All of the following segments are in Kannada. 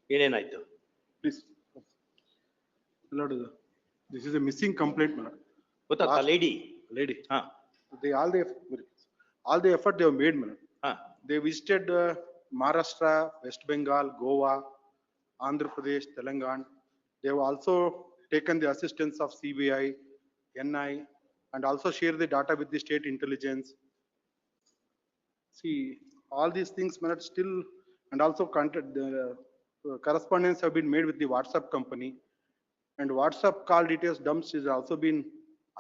ಏನೇನಾಯ್ತು? Please. Lord, this is a missing complaint, madam. ಗೊತ್ತಾ ಲೇಡಿ? Lady. ಹಾ All the effort they have made, madam. ಹಾ. They visited Maharashtra, West Bengal, Goa, Andhra Pradesh, Telangana. They have also taken the assistance of CBI, NI, and also share the data with the state intelligence. See, all these things, madam, still, and also correspondence have been made with the WhatsApp company, and WhatsApp call details dumps is also been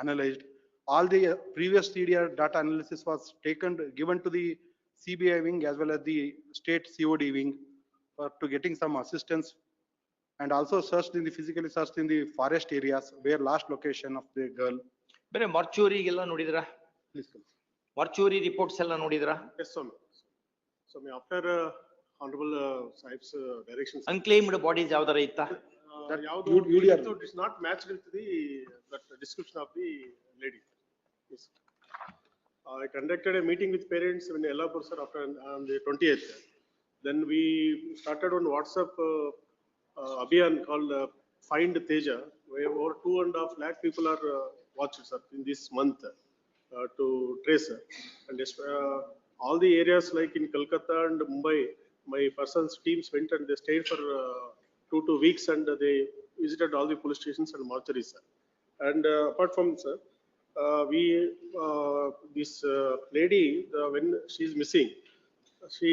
analyzed. All the previous CDR data analysis was given to the CBI wing as well as the state COD wing to getting some assistance, and also physically searched in the forest areas where last location of the girl. ಬೇರೆ ಮಾರ್ಚೂರಿಗೆಲ್ಲ ನೋಡಿದ್ರಾ? Please come. ಮಾರ್ಚೂರಿ ರಿಪೋರ್ಟ್ಸ್ ಎಲ್ಲ ನೋಡಿದ್ರಾ? Yes, Swami. Swami, after Honorable Sahib's directions. Unclaimed bodies ಯಾವ್ದಾರ ಇತ್ತಾ? UDR. It is not matched with that description of the lady. Yes. I conducted a meeting with parents in Yellapur sir after on the 20th. Then we started on WhatsApp abhiyan called Find Teja, where over 2.5 lakh people are watched sir in this month to trace. And all the areas like in Kolkata and Mumbai, my person's teams went and they stayed for 2 weeks and they visited all the police stations and mortuaries. And apart from sir, this lady, when she is missing, she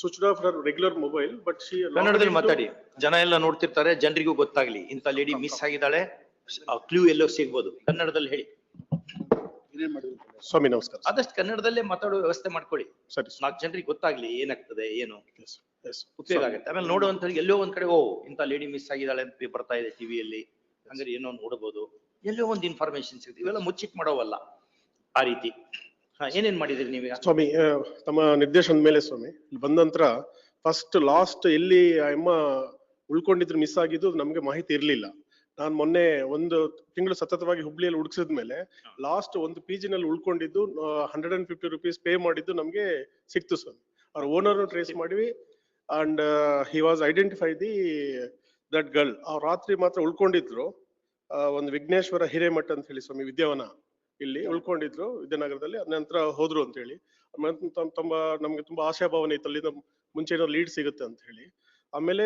switched off her regular mobile, but she. ಕನ್ನಡದಲ್ಲಿ ಮಾತಾಡಿ, ಜನ ಎಲ್ಲ ನೋಡ್ತಿರ್ತಾರೆ, ಜನರಿಗೂ ಗೊತ್ತಾಗ್ಲಿ ಇಂತ ಲೇಡಿ ಮಿಸ್ ಆಗಿದ್ದಾಳೆ, ಕ್ಲೂ ಎಲ್ಲೋ ಸಿಗ್ಬೋದು. ಕನ್ನಡದಲ್ಲಿ ಹೇಳಿ. ಸ್ವಾಮಿ ನಮಸ್ಕಾರ. ಆದಷ್ಟು ಕನ್ನಡದಲ್ಲೇ ಮಾತಾಡೋ ವ್ಯವಸ್ಥೆ ಮಾಡ್ಕೊಳ್ಳಿ. ಸರಿ. 4 ಜನರಿಗೆ ಗೊತ್ತಾಗ್ಲಿ ಏನಾಗ್ತದೆ ಏನು Yes. ಉಪಯೋಗ ಆಗುತ್ತೆ. ಆಮೇಲೆ ನೋಡುವಂತ ಎಲ್ಲೋ ಒಂದ್ ಕಡೆ ಇಂತ ಲೇಡಿ ಮಿಸ್ ಆಗಿದ್ದಾಳೆ ಅಂತ ಬರ್ತಾ ಇದೆ ಟಿವಿಯಲ್ಲಿ, ಹಂಗಾರೆ ಏನೋ ನೋಡಬಹುದು, ಎಲ್ಲೋ ಒಂದು ಇನ್ಫಾರ್ಮೇಶನ್ ಸಿಗುತ್ತೆ. ಇವೆಲ್ಲ ಮುಚ್ಚಿಟ್ ಮಾಡೋವಲ್ಲ ಆ ರೀತಿ. ಏನೇನ್ ಮಾಡಿದ್ರಿ ನೀವೀಗ? ಸ್ವಾಮಿ ತಮ್ಮ ನಿರ್ದೇಶನದ ಮೇಲೆ ಸ್ವಾಮಿ ಇಲ್ಲಿ ಬಂದ ನಂತರ ಫಸ್ಟ್ ಲಾಸ್ಟ್ ಎಲ್ಲಿ ಅಮ್ಮ ಉಳ್ಕೊಂಡಿದ್ರು ಮಿಸ್ ಆಗಿದ್ದು ನಮ್ಗೆ ಮಾಹಿತಿ ಇರ್ಲಿಲ್ಲ. ನಾನ್ ಮೊನ್ನೆ 1 ತಿಂಗಳು ಸತತವಾಗಿ ಹುಬ್ಳಿಯಲ್ಲಿ ಹುಡುಕ್ಸಿದ ಮೇಲೆ ಲಾಸ್ಟ್ ಒಂದು PG ನಲ್ಲಿ ಉಳ್ಕೊಂಡಿದ್ದು 150 rupees ಪೇ ಮಾಡಿದ್ದು ನಮ್ಗೆ ಸಿಕ್ತು ಸ್ವಾಮಿ. ಅವ್ರ ಓನರ್ ಟ್ರೇಸ್ ಮಾಡಿವಿ and he was identify that girl. ಅವ್ರ ರಾತ್ರಿ ಮಾತ್ರ ಉಳ್ಕೊಂಡಿದ್ರು ಒಂದು ವಿಘ್ನೇಶ್ವರ ಹಿರೇಮಠ ಅಂತ ಹೇಳಿ ಸ್ವಾಮಿ ವಿದ್ಯಾವನ ಇಲ್ಲಿ ಉಳ್ಕೊಂಡಿದ್ರು ವಿದ್ಯಾನಗರದಲ್ಲಿ. ಅದ ನಂತರ ಹೋದ್ರು ಅಂತ ಹೇಳಿ ನಮ್ಗೆ ತುಂಬಾ ಆಶಾಭಾವನೆ ಇತ್ತು, ಅಲ್ಲಿಂದ ಮುಂಚೆ ಏನೋ ಲೀಡ್ ಸಿಗುತ್ತೆ ಅಂತ ಹೇಳಿ. ಆಮೇಲೆ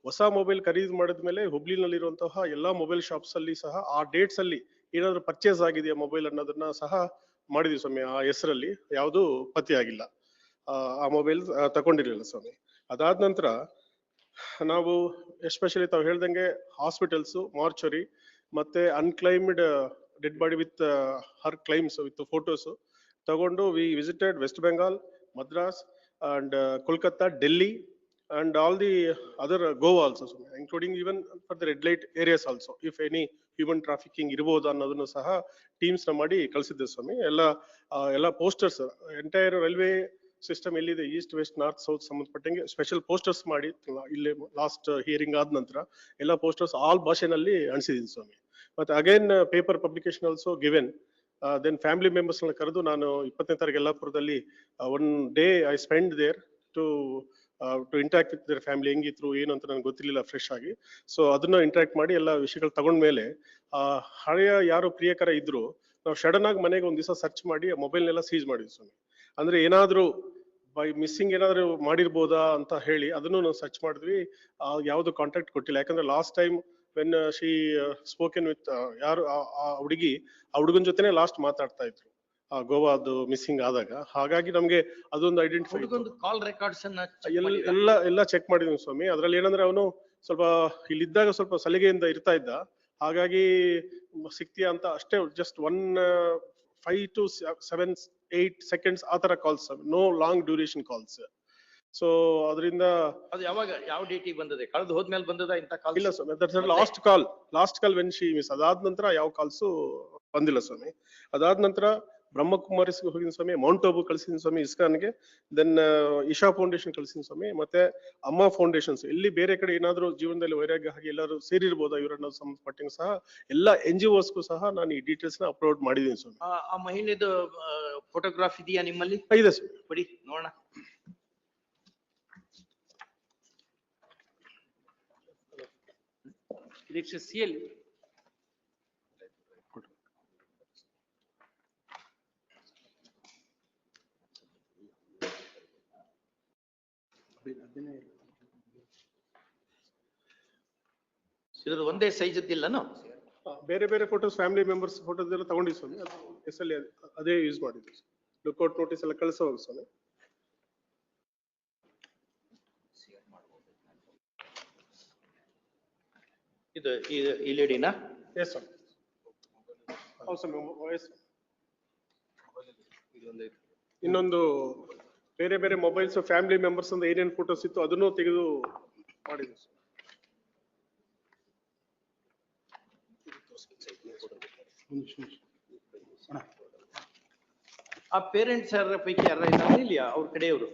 ಹೊಸ ಮೊಬೈಲ್ ಖರೀದಿ ಮಾಡಿದ್ಮೇಲೆ ಹುಬ್ಳಿನಲ್ಲಿರುವಂತಹ ಎಲ್ಲಾ ಮೊಬೈಲ್ ಶಾಪ್ಸ್ ಅಲ್ಲಿ ಸಹ ಆ ಡೇಟ್ಸ್ ಅಲ್ಲಿ ಏನಾದ್ರು ಪರ್ಚೇಸ್ ಆಗಿದೆಯಾ ಮೊಬೈಲ್ ಅನ್ನೋದನ್ನ ಸಹ ಮಾಡಿದ್ವಿ ಸ್ವಾಮಿ. ಆ ಹೆಸರಲ್ಲಿ ಯಾವುದು ಪತ್ತೆ ಆಗಿಲ್ಲ, ಆ ಮೊಬೈಲ್ ತಗೊಂಡಿರ್ಲಿಲ್ಲ ಸ್ವಾಮಿ. ಅದಾದ ನಂತರ ನಾವು ಎಸ್ಪೆಷಲಿ ತಾವು ಹೇಳ್ದಂಗೆ ಹಾಸ್ಪಿಟಲ್ಸ್, ಮಾರ್ಚುರಿ ಮತ್ತೆ unclaimed dead body with her claims with photos ತಗೊಂಡು we visited West Bengal, Madras and Kolkata, Delhi and all the other Goa also, including even for the red light areas also, if any human trafficking irbodu annodunnu saha teams na ಮಾಡಿ ಕಳಿಸಿದ್ದೆ ಸ್ವಾಮಿ. ಎಲ್ಲ ಪೋಸ್ಟರ್ಸ್ ಎಂಟೈರ್ ರೈಲ್ವೆ ಸಿಸ್ಟಮ್ ಎಲ್ಲಿದೆ ಈಸ್ಟ್ ವೆಸ್ಟ್ ನಾರ್ತ್ ಸೌತ್ ಸಂಬಂಧಪಟ್ಟಂಗೆ ಸ್ಪೆಷಲ್ ಪೋಸ್ಟರ್ಸ್ ಮಾಡಿ ಇಲ್ಲಿ ಲಾಸ್ಟ್ ಹಿಯರಿಂಗ್ ಆದ ನಂತರ ಎಲ್ಲ ಪೋಸ್ಟರ್ಸ್ ಆಲ್ ಭಾಷೆನಲ್ಲಿ ಅಣಿಸಿದ್ದೀನಿ ಸ್ವಾಮಿ. ಮತ್ತೆ again paper publication also given. Then family members ನ ಕರೆದು ನಾನು 20ನೇ ತಾರೀಕು ಯಲ್ಲಾಪುರದಲ್ಲಿ 1 day I spent there to interact with their family. ಹೆಂಗಿದ್ರು ಏನು ಅಂತ ನನಗೆ ಗೊತ್ತಿರ್ಲಿಲ್ಲ ಫ್ರೆಶ್ ಆಗಿ. ಸೊ ಅದನ್ನ ಇಂಟ್ರಾಕ್ಟ್ ಮಾಡಿ ಎಲ್ಲ ವಿಷಯಗಳು ತಗೊಂಡ್ಮೇಲೆ ಹಳೆಯ ಯಾರು ಪ್ರಿಯಕರ ಇದ್ರು ನಾವು ಸಡನ್ ಆಗಿ ಮನೆಗೆ ಒಂದ್ ದಿವಸ ಸರ್ಚ್ ಮಾಡಿ ಮೊಬೈಲ್ನೆಲ್ಲ ಸೀಜ್ ಮಾಡಿದ್ವಿ ಸ್ವಾಮಿ. ಅಂದ್ರೆ ಏನಾದ್ರು ಬೈ ಮಿಸ್ಸಿಂಗ್ ಏನಾದ್ರು ಮಾಡಿರ್ಬೋದಾ ಅಂತ ಹೇಳಿ ಅದನ್ನು ನಾವು ಸರ್ಚ್ ಮಾಡಿದ್ವಿ. ಯಾವ್ದು ಕಾಂಟ್ಯಾಕ್ಟ್ ಕೊಟ್ಟಿಲ್ಲ, ಯಾಕಂದ್ರೆ last time when she spoken with ಯಾರು ಆ ಹುಡುಗನ ಜೊತೆನೆ ಲಾಸ್ಟ್ ಮಾತಾಡ್ತಾ ಇದ್ರು ಗೋವಾದು ಮಿಸ್ಸಿಂಗ್ ಆದಾಗ. ಹಾಗಾಗಿ ನಮ್ಗೆ ಅದೊಂದು ಐಡೆಂಟಿಫೈ ಕಾಲ್ ರೆಕಾರ್ಡ್ಸ್ ಎಲ್ಲ ಚೆಕ್ ಮಾಡಿದ್ವಿ ಸ್ವಾಮಿ. ಅದ್ರಲ್ಲಿ ಏನಂದ್ರೆ ಅವನು ಸ್ವಲ್ಪ ಇಲ್ಲಿದ್ದಾಗ ಸ್ವಲ್ಪ ಸಲಿಗೆಯಿಂದ ಇರ್ತಾ ಇದ್ದ, ಹಾಗಾಗಿ ಸಿಕ್ತಿಯಾ ಅಂತ ಅಷ್ಟೇ ಜಸ್ಟ್ 5 to 7, 8 seconds ಆ ತರ calls, no long duration calls. So ಅದರಿಂದ ಅದು ಯಾವಾಗ ಯಾವ ಡೇಟಿಗೆ ಬಂದದೆ? ಕಳೆದು ಹೋದ್ಮೇಲೆ ಬಂದದ ಇಂತ ಕಾಲ್? ಇಲ್ಲ ಸ್ವಾಮಿ, last call when she miss. ಅದಾದ ನಂತರ ಯಾವ ಕಾಲ್ಸು ಬಂದಿಲ್ಲ ಸ್ವಾಮಿ. ಅದಾದ ನಂತರ ಬ್ರಹ್ಮಕುಮಾರಿಸ್ಗೆ ಹೋಗಿನ ಸ್ವಾಮಿ, ಮೌಂಟ್ ಆಬು ಕಳಿಸಿದ ಸ್ವಾಮಿ ಇಸ್ಕಾನ್ಗೆ, ದೆನ್ ಇಶಾ ಫೌಂಡೇಶನ್ ಕಳಿಸಿದ ಸ್ವಾಮಿ, ಮತ್ತೆ ಅಮ್ಮ ಫೌಂಡೇಶನ್ಸ್. ಇಲ್ಲಿ ಬೇರೆ ಕಡೆ ಏನಾದ್ರು ಜೀವನದಲ್ಲಿ ವೈರಾಗ್ಯ ಹಾಗೆ ಎಲ್ಲರೂ ಸೇರಿರ್ಬೋದಾ ಇವರನ್ನ ಸಂಬಂಧಪಟ್ಟಂಗೆ ಸಹ ಎಲ್ಲ NGOsಗೂ ಸಹ ನಾನು ಈ ಡೀಟೇಲ್ಸ್ ನ ಅಪ್ಲೋಡ್ ಮಾಡಿದ್ದೀನಿ ಸ್ವಾಮಿ. ಆ ಮಹಿಳೆದು ಫೋಟೋಗ್ರಾಫ್ ಇದೆಯಾ ನಿಮ್ಮಲ್ಲಿ? ಇದೆ ಸ್ವಾಮಿ, ಕೊಡಿ ನೋಡೋಣ. Next CL. ಇದ್ರದ್ದು ಒಂದೇ ಸೈಜ್ ಇಲ್ಲನು? ಬೇರೆ ಬೇರೆ ಫೋಟೋಸ್ ಫ್ಯಾಮಿಲಿ ಮೆಂಬರ್ಸ್ ಫೋಟೋಸ್ ಎಲ್ಲ ತಗೊಂಡಿವಿ ಸ್ವಾಮಿ, ಅದು ಎಸ್ಎಲ್ಎ ಅದೇ ಯೂಸ್ ಮಾಡಿದ್ವಿ. ಲುಕ್ಔಟ್ ನೋಟಿಸ್ ಎಲ್ಲ ಕಳಿಸೋದು ಸ್ವಾಮಿ. ಇದು ಈ ಲೇಡಿನಾ? ಎಸ್ ಸ್ವಾಮಿ. ಹೌದು ಸ್ವಾಮಿ, ಎಸ್. ಇನ್ನೊಂದು ಬೇರೆ ಬೇರೆ ಮೊಬೈಲ್ಸ್ ಫ್ಯಾಮಿಲಿ ಮೆಂಬರ್ಸ್ ಅಂತ ಏನೇನು ಫೋಟೋಸ್ ಇತ್ತು ಅದನ್ನು ತೆಗೆದು ಮಾಡಿದ್ವಿ ಸ್ವಾಮಿ. ಆ ಪೇರೆಂಟ್ಸ್ ಯಾರ ಪೈಕಿ ಯಾರ ಇದ್ದಾರೆ ಇಲ್ಲಿ ಅವ್ರ ಕಡೆಯವರು?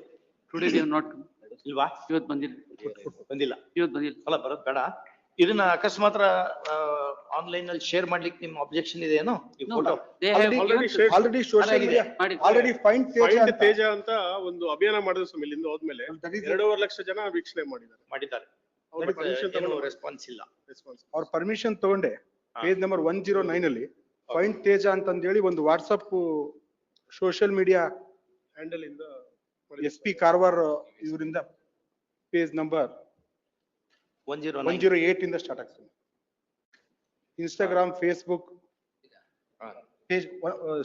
Today they have not come. ಇಲ್ವಾ? ಇವತ್ತು ಬಂದಿಲ್ಲ. ಬಂದಿಲ್ಲ. ಇವತ್ತು ಬಂದಿಲ್ಲ. ಅಲ್ಲ ಬರೋದ್ ಬೇಡ. ಇದನ್ನ ಅಕಸ್ಮಾತ್ ಆನ್ಲೈನ್ ಅಲ್ಲಿ ಶೇರ್ ಮಾಡ್ಲಿಕ್ಕೆ ನಿಮ್ ಅಬ್ಜೆಕ್ಷನ್ ಇದೆ ಏನೋ? ಈ No, photo they have already given- shared. Already social media, ಮಾಡಿ. already find Find Teja. ತೇಜ ಅಂತ ಒಂದು ಅಭಿಯಾನ ಮಾಡಿದ್ರು ಸ್ವಾಮಿ. ಇಲ್ಲಿಂದ ಹೋದ್ಮೇಲೆ That is- 2.5 ಲಕ್ಷ ಜನ ವೀಕ್ಷಣೆ ಮಾಡಿದ್ದಾರೆ. ಮಾಡಿದ್ದಾರೆ. ಅವ್ರ But permission ಏನು ತಗೊಂಡು ರೆಸ್ಪಾನ್ಸ್ ಇಲ್ಲ. response. ಅವ್ರ ಪರ್ಮಿಷನ್ ತಗೊಂಡೆ ಪೇಜ್ ನಂಬರ್ 109 ಅಲ್ಲಿ ಫೈಂಡ್ ತೇಜ ಅಂತಂದೇಳಿ ಒಂದು ವಾಟ್ಸಪ್ ಸೋಷಿಯಲ್ ಮೀಡಿಯಾ ಹ್ಯಾಂಡಲ್ ಇಂದ SP ಕಾರವಾರ ಇವರಿಂದ ಪೇಜ್ ನಂಬರ್ 109. 108 ಇಂದ ಸ್ಟಾರ್ಟ್ ಆಗ್ತದೆ. Instagram, Facebook page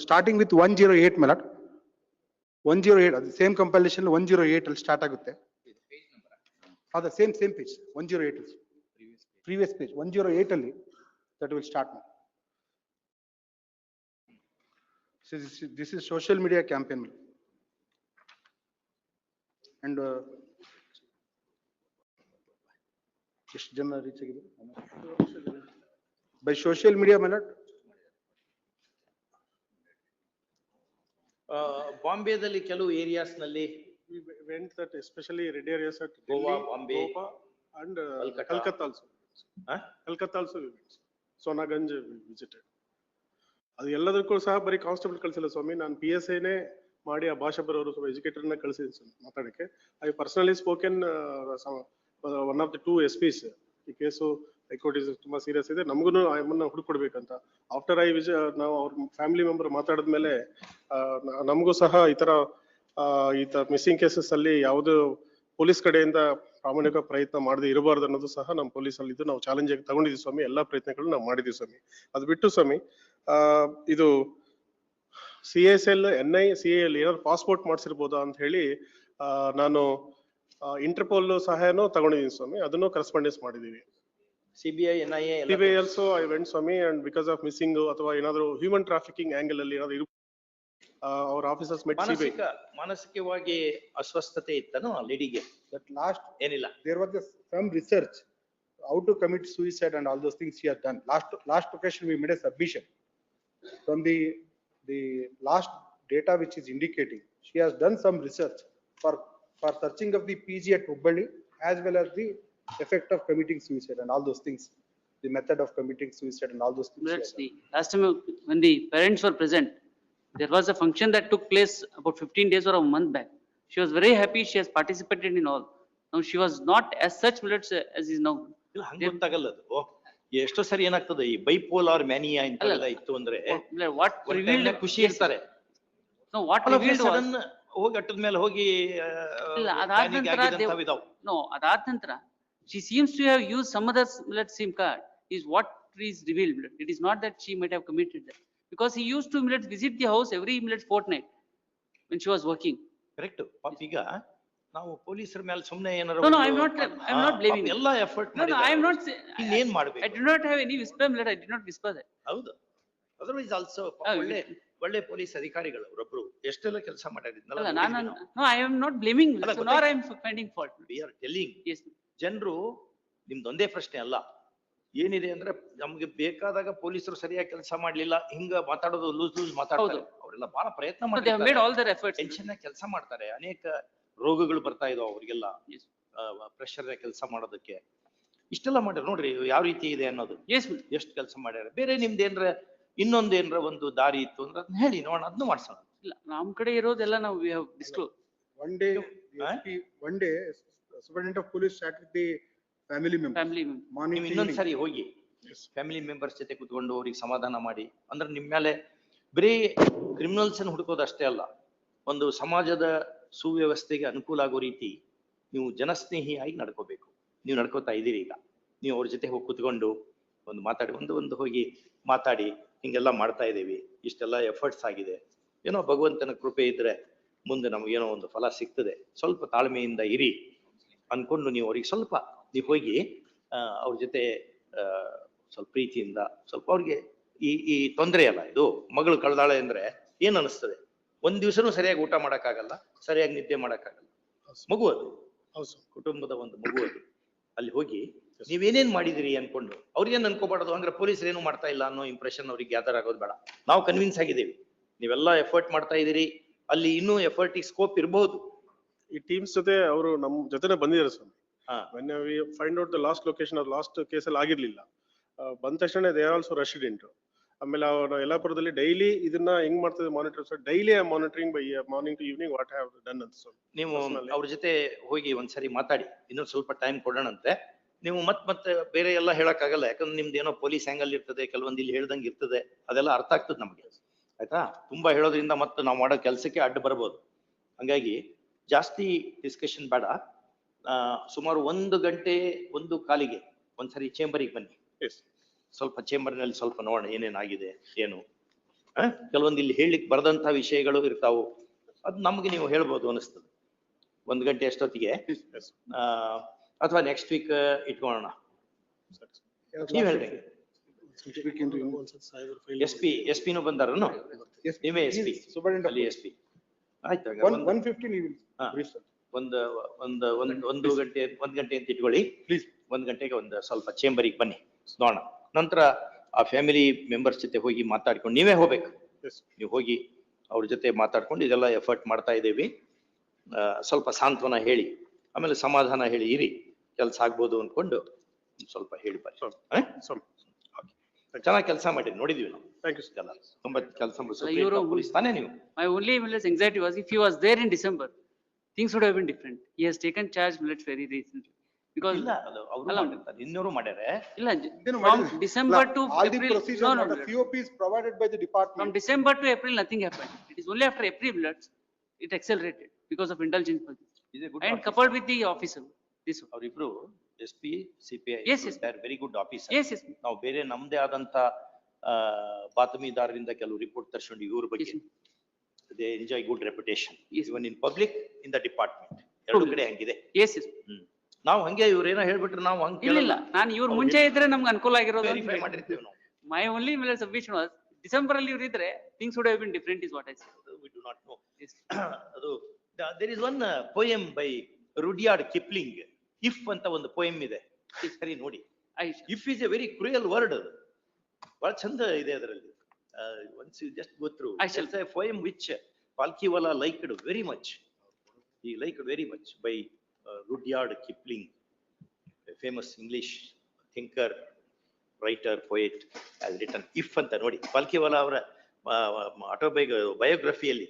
starting with 108 ಮೇಲಟ್ 108 ಅದು ಸೇಮ್ ಕಂಪೈಲೇಷನ್ 108 ಅಲ್ಲಿ ಸ್ಟಾರ್ಟ್ ಆಗುತ್ತೆ. ಅದು ಸೇಮ್ ಪೇಜ್ 108 ಪ್ರೀವಿಯಸ್ ಪೇಜ್ 108 ಅಲ್ಲಿ that will start now. So this is social media campaign. And ಎಷ್ಟು ಜನ ರೀಚ್ ಆಗಿದೆ by social media ಮೇಲಟ್? ಬಾಂಬೆದಲ್ಲಿ ಕೆಲವು ಏರಿಯಾಸ್ ನಲ್ಲಿ we went that especially red areas at Goa, Delhi, Bombay, Goa and Kolkata. Kolkata also. Huh? Kolkata also we went. Sonaganj we visited. ಅದು ಎಲ್ಲದಕ್ಕೂ ಸಹ ಬರೀ ಕಾನ್ಸ್ಟೇಬಲ್ ಕಳಿಸಿಲ್ಲ ಸ್ವಾಮಿ, ನಾನು PSI ನೇ ಮಾಡಿ ಆ ಭಾಷಾ ಬರೋರು ಸ್ವಲ್ಪ ಎಜುಕೇಟರ್ ನ ಕಳಿಸಿದ್ದೀನಿ ಸ್ವಾಮಿ ಮಾತಾಡಕ್ಕೆ. I personally spoken one of the 2 SPs. ಈ ಕೇಸು ಹೈಕೋರ್ಟ್ ಇಸ್ ತುಂಬಾ ಸೀರಿಯಸ್ ಇದೆ, ನಮಗೂ ಅಮ್ಮನ್ನ ಹುಡುಕೊಡ್ಬೇಕಂತ. ಆಫ್ಟರ್ ನಾವು ಅವ್ರ ಫ್ಯಾಮಿಲಿ ಮೆಂಬರ್ ಮಾತಾಡಿದ್ಮೇಲೆ ನಮಗೂ ಸಹ ಈ ತರ ಮಿಸ್ಸಿಂಗ್ ಕೇಸಸ್ ಅಲ್ಲಿ ಯಾವ್ದು ಪೊಲೀಸ್ ಕಡೆಯಿಂದ ಪ್ರಾಮಾಣಿಕ ಪ್ರಯತ್ನ ಮಾಡದೆ ಇರಬಾರ್ದು ಅನ್ನೋದು ಸಹ ನಮ್ಮ ಪೊಲೀಸ್ ಅಲ್ಲಿ ನಾವು ಚಾಲೆಂಜ್ ಆಗಿ ತಗೊಂಡಿದ್ವಿ ಸ್ವಾಮಿ. ಎಲ್ಲಾ ಪ್ರಯತ್ನಗಳು ನಾವು ಮಾಡಿದ್ವಿ ಸ್ವಾಮಿ. ಅದು ಬಿಟ್ಟು ಸ್ವಾಮಿ ಇದು CSL NI CAL ಏನಾದ್ರು ಪಾಸ್ಪೋರ್ಟ್ ಮಾಡಿಸಿರ್ಬೋದಾ ಅಂತ ಹೇಳಿ ನಾನು ಇಂಟರ್ಪೋಲ್ ಸಹಾಯನೂ ತಗೊಂಡಿದ್ದೀನಿ ಸ್ವಾಮಿ. ಅದನ್ನು ಕರೆಸ್ಪಾಂಡೆನ್ಸ್ ಮಾಡಿದೀವಿ. CBI, NIA ಎಲ್ಲ CBI also I went Swami, and because of missing ಅಥವಾ ಏನಾದ್ರು ಹ್ಯೂಮನ್ ಟ್ರಾಫಿಕಿಂಗ್ ಆಂಗಲ್ ಅಲ್ಲಿ ಏನಾದ್ರು our officers met CBI. ಮಾನಸಿಕವಾಗಿ ಅಸ್ವಸ್ಥತೆ ಇತ್ತನೋ ಲೇಡಿಗೆ? That last ಏನಿಲ್ಲ. there was some research how to commit suicide and all those things she has done. Last occasion we made a submission from the last data which is indicating she has done some research for searching of the PG at Hubballi as well as the effect of committing suicide and all those things, the method of committing suicide and all those things. That's the last time when the parents were present, there was a function that took place about 15 days or a month back. She was very happy. She has participated in all. Now she was not as such as is now. ಇಲ್ಲ ಹಂಗ ಗೊತ್ತಾಗಲ್ಲ ಅದು. ಎಷ್ಟೋ ಸರಿ ಏನಾಗ್ತದೆ ಈ ಬೈಪೋಲಾರ್ ಮ್ಯಾನಿಯಾ ಇಂಥವೆಲ್ಲ ಇತ್ತು ಅಂದ್ರೆ What ಒಂದ್ revealed, time ಖುಷಿ ಇರ್ತಾರೆ. no, what revealed was, sudden ಹೋಗಿ ಅಟ್ಟದ ಮೇಲೆ ಹೋಗಿ ಇಲ್ಲ, ಅದಾದ panic ನಂತರ ಆಗಿದಂಥವು ಇದಾವು. no, ಅದಾದ ನಂತರ she seems to have used some other SIM card is what is revealed. It is not that she might have committed that. Because he used to visit the house every fortnight when she was working. Correct. ಪಾಪ ಈಗ ನಾವು ಪೊಲೀಸರ ಮೇಲೆ ಸುಮ್ನೆ ಏನಾರ No, I am not blaming. ಎಲ್ಲ effort No, I am not saying. ಇನ್ನೇನ್ I ಮಾಡ್ಬೇಕು? do not have any whisper, I did not whisper that. ಹೌದು. ಅದರ್ವೈಸ್ ಆಲ್ಸೋ ಹೌದು. ಒಳ್ಳೆ ಪೊಲೀಸ್ ಅಧಿಕಾರಿಗಳು ಅವರೊಬ್ರು ಎಷ್ಟೆಲ್ಲ ಕೆಲಸ ಅಲ್ಲ, ಮಾಡಿದ್ನಲ್ಲ. no, I am not blaming, ಅಲ್ಲ, so nor I am finding fault. We are telling. Yes, ಜನರು ನಿಮ್ದೊಂದೇ ಪ್ರಶ್ನೆ ಅಲ್ಲ, ಏನಿದೆ ಅಂದ್ರೆ ನಮ್ಗೆ ಬೇಕಾದಾಗ ಪೊಲೀಸರು ಸರಿಯಾಗಿ ಕೆಲಸ ಮಾಡ್ಲಿಲ್ಲ ಹಿಂಗ ಮಾತಾಡೋದು ಲೂಸ್ ಮಾತಾಡ್ತಾರೆ. ಅವರೆಲ್ಲ ಬಹಳ ಪ್ರಯತ್ನ so they have made ಮಾಡ್ತಾರೆ, all their efforts. ಟೆನ್ಷನ್ ಕೆಲಸ ಮಾಡ್ತಾರೆ. ಅನೇಕ ರೋಗಗಳು ಬರ್ತಾ ಇದಾವ ಅವ್ರಿಗೆಲ್ಲ Yes, ಪ್ರೆಷರ್ ಕೆಲಸ ಮಾಡೋದಕ್ಕೆ. ಇಷ್ಟೆಲ್ಲ ಮಾಡ್ಯಾರ ನೋಡ್ರಿ ಯಾವ ರೀತಿ ಇದೆ ಅನ್ನೋದು. yes, ಎಷ್ಟು ಕೆಲಸ ಮಾಡ್ಯಾರ. ಬೇರೆ ನಿಮ್ದೇನ್ರ ಇನ್ನೊಂದೇನ್ರ ಒಂದು ದಾರಿ ಇತ್ತು ಅಂದ್ರೆ ಅದನ್ನ ಹೇಳಿ ನೋಡೋಣ, ಅದನ್ನು ಮಾಡ್ಸೋಣ. ಇಲ್ಲ, ನಮ್ ಕಡೆ ಇರೋದೆಲ್ಲ ನಾವು we have disclosed. One day, one day, Superintendent of Police sat with the family members. Family member. Morning ನೀವು to ಇನ್ನೊಂದ್ evening. ಸರಿ ಹೋಗಿ ಫ್ಯಾಮಿಲಿ ಮೆಂಬರ್ಸ್ ಜೊತೆ ಕುತ್ಕೊಂಡು ಅವ್ರಿಗೆ ಸಮಾಧಾನ ಮಾಡಿ, ಅಂದ್ರೆ ನಿಮ್ ಮೇಲೆ ಬರೀ ಕ್ರಿಮಿನಲ್ಸ್ ಅನ್ನು ಹುಡುಕೋದು ಅಷ್ಟೇ ಅಲ್ಲ, ಒಂದು ಸಮಾಜದ ಸುವ್ಯವಸ್ಥೆಗೆ ಅನುಕೂಲ ಆಗೋ ರೀತಿ ನೀವು ಜನಸ್ನೇಹಿಯಾಗಿ ನಡ್ಕೋಬೇಕು. ನೀವು ನಡ್ಕೋತಾ ಇದ್ದೀರಿ ಈಗ. ನೀವು ಅವ್ರ ಜೊತೆ ಹೋಗಿ ಕುತ್ಕೊಂಡು ಒಂದು ಮಾತಾಡಿ ಒಂದು ಹೋಗಿ ಮಾತಾಡಿ ಹಿಂಗೆಲ್ಲ ಮಾಡ್ತಾ ಇದ್ದೀವಿ, ಇಷ್ಟೆಲ್ಲ ಎಫರ್ಟ್ಸ್ ಆಗಿದೆ, ಏನೋ ಭಗವಂತನ ಕೃಪೆ ಇದ್ರೆ ಮುಂದೆ ನಮಗೇನೋ ಒಂದು ಫಲ ಸಿಗ್ತದೆ, ಸ್ವಲ್ಪ ತಾಳ್ಮೆಯಿಂದ ಇರಿ ಅನ್ಕೊಂಡು ನೀವು ಅವ್ರಿಗೆ ಸ್ವಲ್ಪ ನೀವು ಹೋಗಿ ಅವ್ರ ಜೊತೆ ಸ್ವಲ್ಪ ಪ್ರೀತಿಯಿಂದ ಸ್ವಲ್ಪ ಅವ್ರಿಗೆ ಈ ತೊಂದರೆ ಅಲ್ಲ ಇದು, ಮಗಳು ಕಳ್ದಾಳೆ ಅಂದ್ರೆ ಏನ್ ಅನಿಸ್ತದೆ, ಒಂದ್ ದಿವ್ಸನೂ ಸರಿಯಾಗಿ ಊಟ ಮಾಡಕ್ಕಾಗಲ್ಲ, ಸರಿಯಾಗಿ ನಿದ್ದೆ ಮಾಡಕ್ಕಾಗಲ್ಲ, ಮಗು ಅದು, ಕುಟುಂಬದ ಒಂದು ಮಗು ಅದು. ಅಲ್ಲಿ ಹೋಗಿ ನೀವೇನೇನ್ ಮಾಡಿದಿರಿ ಅನ್ಕೊಂಡು ಅವ್ರಿಗೇನ್ ಅನ್ಕೋಬಾರ್ದು, ಅಂದ್ರೆ ಪೊಲೀಸರು ಏನು ಮಾಡ್ತಾ ಇಲ್ಲ ಅನ್ನೋ ಇಂಪ್ರೆಷನ್ ಅವ್ರಿಗೆ ಗ್ಯಾದರ್ ಆಗೋದು ಬೇಡ. ನಾವು ಕನ್ವಿನ್ಸ್ ಆಗಿದ್ದೀವಿ ನೀವೆಲ್ಲ ಎಫರ್ಟ್ ಮಾಡ್ತಾ ಇದೀರಿ, ಅಲ್ಲಿ ಇನ್ನೂ ಎಫರ್ಟ್ ಸ್ಕೋಪ್ ಇರಬಹುದು. ಈ ಟೀಮ್ಸ್ ಜೊತೆ ಅವರು ನಮ್ ಜೊತೆನೆ ಬಂದಿದ್ದಾರೆ ಸ್ವಾಮಿ. ಹಾ. when we find out the last location of last case ಅಲ್ಲಿ ಆಗಿರ್ಲಿಲ್ಲ, ಬಂದ ತಕ್ಷಣ they are also rushed into. ಆಮೇಲೆ ಅವರು ಯಲ್ಲಾಪುರದಲ್ಲಿ ಡೈಲಿ ಇದನ್ನ ಹೆಂಗ್ ಮಾಡ್ತಿದ್ದೆ monitor, so daily monitoring by morning to evening what have done ಅಂತ. ಸೊ ನೀವು ಅವ್ರ ಜೊತೆ ಹೋಗಿ ಒಂದ್ಸರಿ ಮಾತಾಡಿ, ಇನ್ನೊಂದು ಸ್ವಲ್ಪ ಟೈಮ್ ಕೊಡೋಣಂತೆ. ನೀವು ಮತ್ತೆ ಬೇರೆ ಎಲ್ಲ ಹೇಳಕ್ಕಾಗಲ್ಲ, ಯಾಕಂದ್ರೆ ನಿಮ್ದು ಏನೋ ಪೊಲೀಸ್ ಆಂಗಲ್ ಇರ್ತದೆ, ಕೆಲವೊಂದು ಇಲ್ಲಿ ಹೇಳ್ದಂಗೆ ಇರ್ತದೆ, ಅದೆಲ್ಲ ಅರ್ಥ ಆಗ್ತದೆ ನಮ್ಗೆ, ಆಯ್ತಾ? ತುಂಬಾ ಹೇಳೋದ್ರಿಂದ ಮತ್ತೆ ನಾವು ಮಾಡೋ ಕೆಲಸಕ್ಕೆ ಅಡ್ಡ ಬರ್ಬೋದು. ಹಂಗಾಗಿ ಜಾಸ್ತಿ ಡಿಸ್ಕಷನ್ ಬೇಡ. ಸುಮಾರು 1 ಗಂಟೆ 1:15 ಒಂದ್ಸರಿ ಚೇಂಬರಿಗೆ ಬನ್ನಿ. ಸ್ವಲ್ಪ ಚೇಂಬರ್ನಲ್ಲಿ ಸ್ವಲ್ಪ ನೋಡೋಣ ಏನೇನಾಗಿದೆ ಏನು. ಕೆಲವೊಂದು ಇಲ್ಲಿ ಹೇಳಲಿಕ್ಕೆ ಬರದಂತ ವಿಷಯಗಳು ಇರ್ತಾವು, ಅದು ನಮ್ಗೆ ನೀವು ಹೇಳ್ಬೋದು ಅನಿಸ್ತದೆ. 1 ಗಂಟೆ ಅಷ್ಟೊತ್ತಿಗೆ ಅಥವಾ ನೆಕ್ಸ್ಟ್ ವೀಕ್ ಇಟ್ಕೊಳ್ಳೋಣ. ನೀವ್ ಹೇಳ್ದಂಗೆ ಎಸ್ ಪಿನೂ ಬಂದಾರನು? ನೀವೇ ಎಸ್ ಪಿ? ಅಲ್ಲಿ ಎಸ್ ಪಿ ಆಯ್ತು. 1 ಗಂಟೆ ಅಂತ ಇಟ್ಕೊಳ್ಳಿ ಪ್ಲೀಸ್. 1 ಗಂಟೆಗೆ ಒಂದು ಸ್ವಲ್ಪ ಚೇಂಬರಿಗೆ ಬನ್ನಿ, ನೋಡೋಣ. ನಂತರ ಆ ಫ್ಯಾಮಿಲಿ ಮೆಂಬರ್ಸ್ ಜೊತೆ ಹೋಗಿ ಮಾತಾಡ್ಕೊಂಡು, ನೀವೇ ಹೋಗ್ಬೇಕು, ನೀವು ಹೋಗಿ ಅವ್ರ ಜೊತೆ ಮಾತಾಡ್ಕೊಂಡು ಇದೆಲ್ಲ ಎಫರ್ಟ್ ಮಾಡ್ತಾ ಇದ್ದೀವಿ, ಸ್ವಲ್ಪ ಸಾಂತ್ವನ ಹೇಳಿ, ಆಮೇಲೆ ಸಮಾಧಾನ ಹೇಳಿ ಇರಿ, ಕೆಲಸ ಆಗ್ಬೋದು ಅನ್ಕೊಂಡು ಸ್ವಲ್ಪ ಹೇಳಿ ಬರ್ರಿ. ಚೆನ್ನಾಗಿ ಕೆಲಸ ಮಾಡಿ ನೋಡಿದ್ವಿ ನಾವು. Thank you sir. ತುಂಬಾ ಕೆಲಸ ಪೊಲೀಸ್ ತಾನೇ ನೀವು? My only anxiety was if he was there in December, things would have been different. He has taken charge very recently. Because ಇಲ್ಲ, ಅವರು ಮಾಡಿರ್ತಾರೆ, ಇನ್ನೂರು ಮಾಡ್ಯಾರೆ. ಇಲ್ಲ, from December to all the April, procedure, no, COP is provided by the department. from December to April nothing happened. It is only after April that it accelerated because of indulgence and coupled with the officer. This one. ಅವರಿಬ್ರು SP, CPI, Yes, yes. they are very good officers. Yes, yes. ನಾವು ಬೇರೆ ನಮ್ದೇ ಆದಂತ ಬಾತಮಿದಾರರಿಂದ ಕೆಲವು ರಿಪೋರ್ಟ್ ತರ್ಸ್ಕೊಂಡು ಇವ್ರ ಬಗ್ಗೆ Yes. they enjoy good reputation, Yes. even in public, in the department. ಎರಡು ಕಡೆ ಹಂಗಿದೆ. Yes, yes. ನಾವು ಹಂಗೆ ಇವ್ರೇನೋ ಹೇಳ್ಬಿಟ್ರೆ ನಾವು ಹಂಗೆ ಇಲ್ಲ, ನಾನು ಇವ್ರು ಮುಂಚೆ ಇದ್ರೆ ನಮ್ಗೆ ಅನುಕೂಲ ಆಗಿರೋದು ಅಂತ ವೆರಿಫೈ ಮಾಡಿರ್ತೀವಿ ನಾವು. My only submission was December ಅಲ್ಲಿ ಇವ್ರು ಇದ್ರೆ things would have been different is what I said. We do not know. Yes. ಅದು there is one poem by Rudyard Kipling, if ಅಂತ ಒಂದು poem ಇದೆ, ಸರಿ ನೋಡಿ. If is a very cruel word. ಬಹಳ ಚಂದ ಇದೆ ಅದರಲ್ಲಿ. Once you just go through, it's a poem which Palkiwala liked very much. He liked very much by Rudyard Kipling, a famous English thinker, writer, poet, has written if ಅಂತ ನೋಡಿ. Palkiwala ಅವರ ಬಯೋಗ್ರಫಿಯಲ್ಲಿ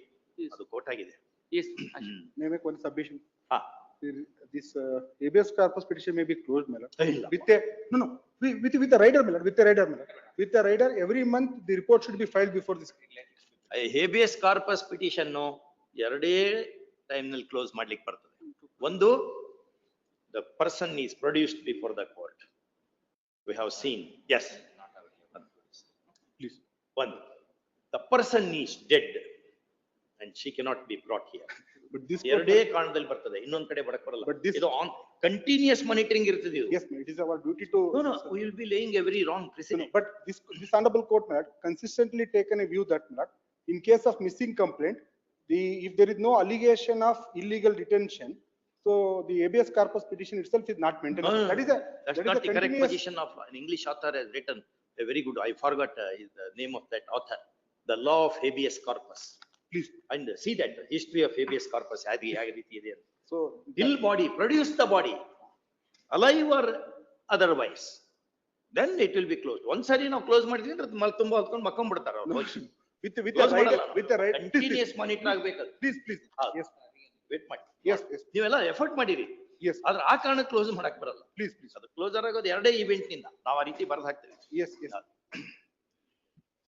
ಅದು ಕೋಟ್ ಆಗಿದೆ. Yes. May I make one submission? ಹಾ. This habeas corpus petition may be closed, my lord. ಇಲ್ಲ. With a, no, with a rider, my lord, with a rider, my lord. With a rider, every month the report should be filed before this. Habeas corpus petition ಎರಡೇ ಟೈಮ್ ನಲ್ಲಿ ಕ್ಲೋಸ್ ಮಾಡ್ಲಿಕ್ಕೆ ಬರ್ತದೆ. ಒಂದು, the person is produced before the court. We have seen, yes. Please. One, the person is dead and she cannot be brought here. But this. ಎರಡೇ ಕಾರಣದಲ್ಲಿ ಬರ್ತದೆ, ಇನ್ನೊಂದ್ ಕಡೆ ಬರಕ್ ಬರಲ್ಲ. But this. ಇದು ಆನ್ ಕಂಟಿನ್ಯೂಸ್ ಮಾನಿಟರಿಂಗ್ ಇರ್ತದೆ ಇದು. Yes, it is our duty to. No, we will be laying a very wrong precedent. But this honorable court, my lord, consistently taken a view that, my lord, in case of missing complaint, if there is no allegation of illegal detention, so the habeas corpus petition itself is not maintained. No. That is That's not the correct position of an English author has written a very good, I forgot the name of that author, The Law of Habeas Corpus. Please. And see that history of habeas corpus, ಯಾವ ರೀತಿ ಇದೆ ಅಂತ. So. Till body, produce the body, alive or otherwise, then it will be closed. ಒಂದ್ಸರಿ ನಾವು ಕ್ಲೋಸ್ ಮಾಡಿದ್ವಿ ಅಂದ್ರೆ ತುಂಬಾ ಹೊತ್ಕೊಂಡು ಮಕ್ಕೊಂಡ್ಬಿಡ್ತಾರೆ ಅವ್ರು. With a rider, with a rider. Continuous monitor ಆಗ್ಬೇಕು. Please. ಹಾ. Yes. ವೇಟ್ ಮಾಡಿ. Yes. ನೀವೆಲ್ಲ ಎಫರ್ಟ್ ಮಾಡಿರಿ, Yes, ಆದ್ರೆ ಆ ಕಾರಣ ಕ್ಲೋಸ್ ಮಾಡಕ್ ಬರಲ್ಲ. please, please. ಅದು ಕ್ಲೋಸರ್ ಆಗೋದು ಎರಡೇ ಇವೆಂಟ್ ನಿಂದ ನಾವು ಆ ರೀತಿ ಬರ್ದು ಹಾಕ್ತೇವೆ. Yes, yes.